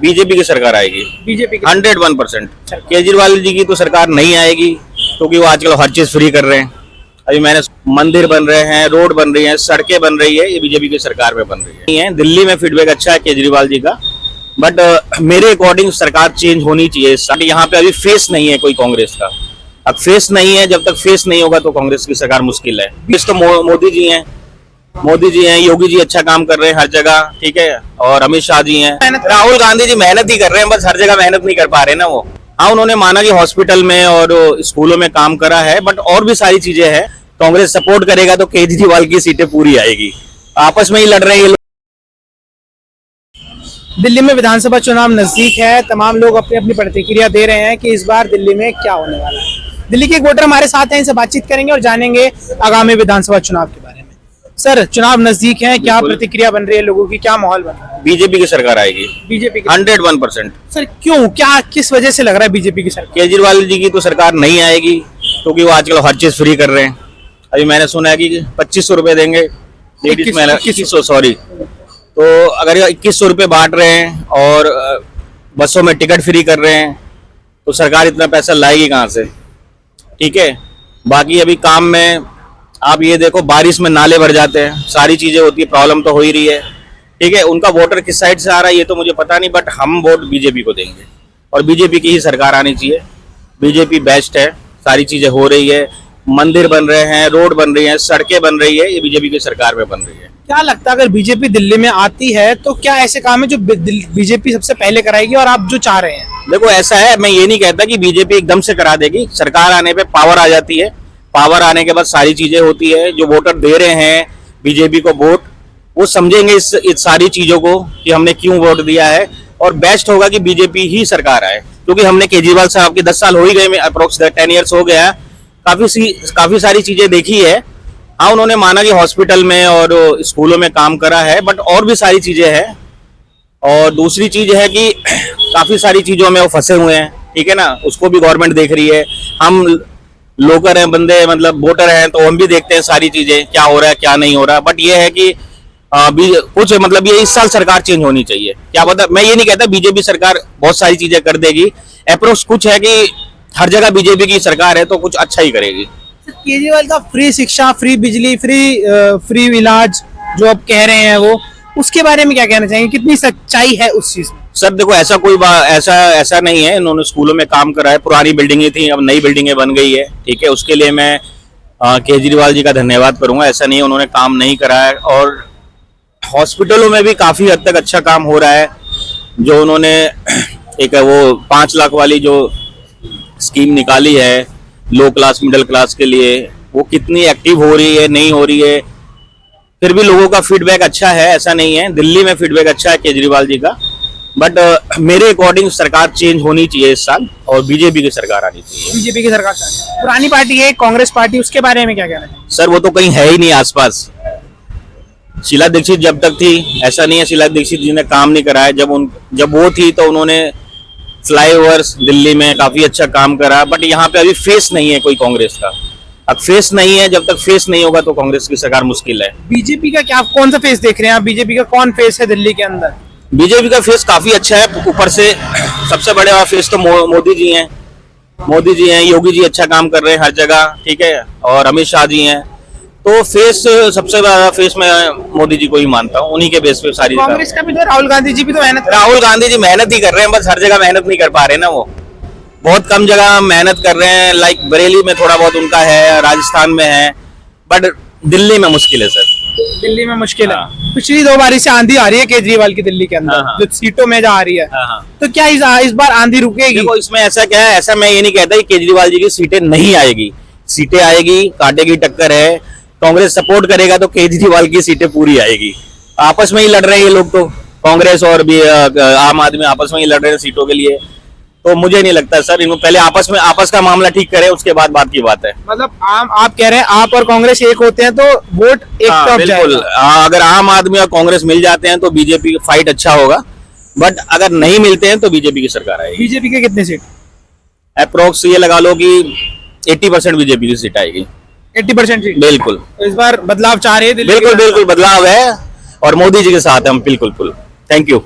BJP की सरकार आएगी। बीजेपी 101%। केजरीवाल जी की तो सरकार नहीं आएगी, क्योंकि वो आजकल हर चीज फ्री कर रहे हैं। अभी मैंने मंदिर बन रहे हैं, रोड बन रही हैं, सड़कें बन रही है, ये बीजेपी की सरकार में बन रही है। दिल्ली में फीडबैक अच्छा है केजरीवाल जी का, बट मेरे अकॉर्डिंग सरकार चेंज होनी चाहिए। यहाँ पे अभी फेस नहीं है कोई कांग्रेस का। अब फेस नहीं है, जब तक फेस नहीं होगा तो कांग्रेस की सरकार मुश्किल है। फेस तो मोदी जी हैं, योगी जी अच्छा काम कर रहे हैं हर जगह, ठीक है, और अमित शाह जी हैं। राहुल गांधी जी मेहनत ही कर रहे हैं, बस हर जगह मेहनत नहीं कर पा रहे ना वो। हाँ, उन्होंने माना कि हॉस्पिटल में और स्कूलों में काम करा है, बट और भी सारी चीजें हैं। कांग्रेस सपोर्ट करेगा तो केजरीवाल की सीटें पूरी आएगी। आपस में ही लड़ रहे हैं ये लोग। दिल्ली में विधानसभा चुनाव नजदीक है, तमाम लोग अपनी अपनी प्रतिक्रिया दे रहे हैं कि इस बार दिल्ली में क्या होने वाला है। दिल्ली के एक वोटर हमारे साथ हैं, इनसे बातचीत करेंगे और जानेंगे आगामी विधानसभा चुनाव के बारे में। सर, चुनाव नजदीक है, क्या प्रतिक्रिया बन रही है लोगों की, क्या माहौल बन रहा है? बीजेपी की सरकार आएगी। बीजेपी 101%। सर, क्यों, क्या, किस वजह से लग रहा है बीजेपी की सरकार? केजरीवाल जी की तो सरकार नहीं आएगी, क्योंकि वो आजकल हर चीज फ्री कर रहे हैं। अभी मैंने सुना है कि 2500 रुपए देंगे, 2100 सॉरी। तो अगर 2100 रुपए बांट रहे हैं और बसों में टिकट फ्री कर रहे हैं, तो सरकार इतना पैसा लाएगी कहाँ से? ठीक है। बाकी अभी काम में आप ये देखो, बारिश में नाले भर जाते हैं, सारी चीजें होती है, प्रॉब्लम तो हो ही रही है। ठीक है, उनका वोटर किस साइड से आ रहा है ये तो मुझे पता नहीं, बट हम वोट बीजेपी को देंगे और बीजेपी की ही सरकार आनी चाहिए। बीजेपी बेस्ट है, सारी चीजें हो रही है, मंदिर बन रहे हैं, रोड बन रही है, सड़कें बन रही है, ये बीजेपी की सरकार में बन रही है। क्या लगता है अगर बीजेपी दिल्ली में आती है तो क्या ऐसे काम है जो बीजेपी सबसे पहले कराएगी और आप जो चाह रहे हैं? देखो, ऐसा है, मैं ये नहीं कहता कि बीजेपी एकदम से करा देगी। सरकार आने पे पावर आ जाती है, पावर आने के बाद सारी चीजें होती है। जो वोटर दे रहे हैं बीजेपी को वोट, वो समझेंगे इस सारी चीजों को कि हमने क्यों वोट दिया है, और बेस्ट होगा कि बीजेपी ही सरकार आए। क्योंकि हमने केजरीवाल साहब के 10 साल हो ही गए, अप्रोक्स 10 ईयर्स हो गया, काफी सारी चीजें देखी है। हाँ, उन्होंने माना कि हॉस्पिटल में और स्कूलों में काम करा है, बट और भी सारी चीजें हैं। और दूसरी चीज है कि काफी सारी चीजों में वो फंसे हुए हैं, ठीक है ना, उसको भी गवर्नमेंट देख रही है। हम लोकर हैं, बंदे मतलब वोटर हैं, तो हम भी देखते हैं सारी चीजें, क्या हो रहा है क्या नहीं हो रहा। बट ये है कि कुछ मतलब ये इस साल सरकार चेंज होनी चाहिए। क्या पता, मैं ये नहीं कहता बीजेपी सरकार बहुत सारी चीजें कर देगी, अप्रोच कुछ है कि हर जगह बीजेपी की सरकार है तो कुछ अच्छा ही करेगी। केजरीवाल का फ्री शिक्षा, फ्री बिजली, फ्री इलाज जो आप कह रहे हैं, वो उसके बारे में क्या कहना चाहेंगे? कितनी सच्चाई है उस चीज में? सर देखो, ऐसा नहीं है। इन्होंने स्कूलों में काम करा है, पुरानी बिल्डिंगें थी, अब नई बिल्डिंगें बन गई है, ठीक है। उसके लिए मैं केजरीवाल जी का धन्यवाद करूंगा। ऐसा नहीं है उन्होंने काम नहीं करा है। और हॉस्पिटलों में भी काफी हद तक अच्छा काम हो रहा है। जो उन्होंने एक वो 5 लाख वाली जो स्कीम निकाली है लो क्लास मिडिल क्लास के लिए, वो कितनी एक्टिव हो रही है, नहीं हो रही है, फिर भी लोगों का फीडबैक अच्छा है। ऐसा नहीं है, दिल्ली में फीडबैक अच्छा है केजरीवाल जी का, बट मेरे अकॉर्डिंग सरकार चेंज होनी चाहिए इस साल और बीजेपी की सरकार आनी चाहिए। बीजेपी की सरकार चाहिए। पुरानी पार्टी है कांग्रेस पार्टी, उसके बारे में क्या कहना है? सर वो तो कहीं है ही नहीं आसपास। शीला दीक्षित जब तक थी, ऐसा नहीं है शीला दीक्षित जी ने काम नहीं कराया। जब वो थी तो उन्होंने फ्लाईओवर्स दिल्ली में काफी अच्छा काम करा, बट यहाँ पे अभी फेस नहीं है कोई कांग्रेस का। अब फेस नहीं है, जब तक फेस नहीं होगा तो कांग्रेस की सरकार मुश्किल है। बीजेपी का क्या, कौन सा फेस देख रहे हैं आप? बीजेपी का कौन फेस है दिल्ली के अंदर? बीजेपी का फेस काफी अच्छा है। ऊपर से सबसे बड़े वाला फेस तो मोदी जी हैं। योगी जी अच्छा काम कर रहे हैं हर जगह, ठीक है, और अमित शाह जी हैं। तो फेस सबसे बड़ा फेस मैं मोदी जी को ही मानता हूँ, उन्हीं के बेस पे सारी। कांग्रेस का भी तो राहुल गांधी जी भी तो राहुल गांधी जी मेहनत ही कर रहे हैं, बस हर जगह मेहनत नहीं कर पा रहे ना। वो बहुत कम जगह मेहनत कर रहे हैं, लाइक बरेली में थोड़ा बहुत उनका है, राजस्थान में है, बट दिल्ली में मुश्किल है सर। दिल्ली में मुश्किल है। पिछली 2 बारी से आंधी आ रही है केजरीवाल की दिल्ली के अंदर, जो सीटों में जा आ रही है। तो क्या इस बार आंधी रुकेगी? देखो, इसमें ऐसा क्या है, ऐसा मैं ये नहीं कहता कि केजरीवाल जी की सीटें नहीं आएगी, सीटें आएगी, कांटे की टक्कर है। कांग्रेस सपोर्ट करेगा तो केजरीवाल की सीटें पूरी आएगी। आपस में ही लड़ रहे हैं ये लोग, तो कांग्रेस और भी आम आदमी आपस में ही लड़ रहे हैं सीटों के लिए। तो मुझे नहीं लगता सर, इनको पहले आपस का मामला ठीक करें, उसके बाद बात की बात है। मतलब आप कह रहे हैं आप और कांग्रेस एक होते हैं तो वोट एक तरफ बिल्कुल। अगर आम आदमी और कांग्रेस मिल जाते हैं तो बीजेपी का फाइट अच्छा होगा, बट अगर नहीं मिलते हैं तो बीजेपी की सरकार आएगी। बीजेपी के कितने सीट? अप्रोक्स ये लगा लो कि 80% बीजेपी की सीट आएगी। 80% सीट? बिल्कुल। तो इस बार बदलाव चाह रहे हैं? बिल्कुल बदलाव है और मोदी जी के साथ हम बिल्कुल। Thank you.